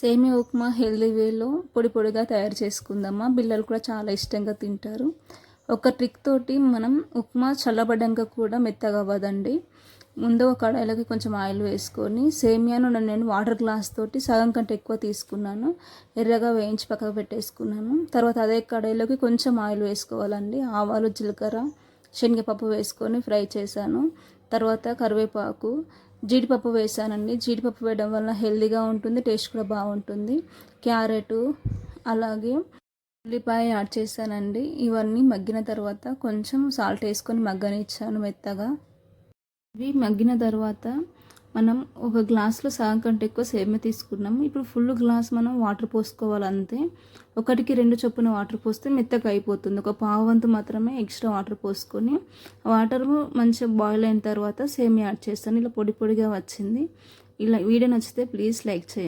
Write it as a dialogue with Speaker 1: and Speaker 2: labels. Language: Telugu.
Speaker 1: సేమియా ఉప్మా హెల్దీ వేలో పొడి పొడిగా తయారు చేసుకుందామా. పిల్లలు కూడా చాలా ఇష్టంగా తింటారు. ఒక ట్రిక్ తోటి మనం ఉప్మా చల్లబడ్డాక కూడా మెత్తగా అవ్వదండి. ముందు ఒక కడాయిలోకి కొంచెం ఆయిల్ వేసుకొని సేమియాను నేను వాటర్ గ్లాస్ తోటి సగం కంటే ఎక్కువ తీసుకున్నాను. ఎర్రగా వేయించి పక్కకు పెట్టేసుకున్నాను. తర్వాత అదే కడాయిలోకి కొంచెం ఆయిల్ వేసుకోవాలండి. ఆవాలు, జీలకర్ర, శనగపప్పు వేసుకొని ఫ్రై చేశాను. తర్వాత కరివేపాకు, జీడిపప్పు వేసానండి. జీడిపప్పు వేయడం వల్ల హెల్తీగా ఉంటుంది, టేస్ట్ కూడా బాగుంటుంది. క్యారెట్, అలాగే ఉల్లిపాయ యాడ్ చేశానండి. ఇవన్నీ మగ్గిన తర్వాత కొంచెం సాల్ట్ వేసుకొని మగ్గనిచ్చాను మెత్తగా. ఇవి మగ్గిన తర్వాత మనం ఒక గ్లాస్లో సగం కంటే ఎక్కువ సేమియా తీసుకున్నాము. ఇప్పుడు ఫుల్ గ్లాస్ మనం వాటర్ పోసుకోవాలి అంతే. 1-2 చొప్పున వాటర్ పోస్తే మెత్తగా అయిపోతుంది. ఒక పావు వంతు మాత్రమే ఎక్స్ట్రా వాటర్ పోసుకొని వాటర్ మంచిగా బాయిల్ అయిన తర్వాత సేమియా యాడ్ చేస్తాను. ఇలా పొడి పొడిగా వచ్చింది. ఇలా వీడియో నచ్చితే ప్లీజ్ లైక్ చేయండి.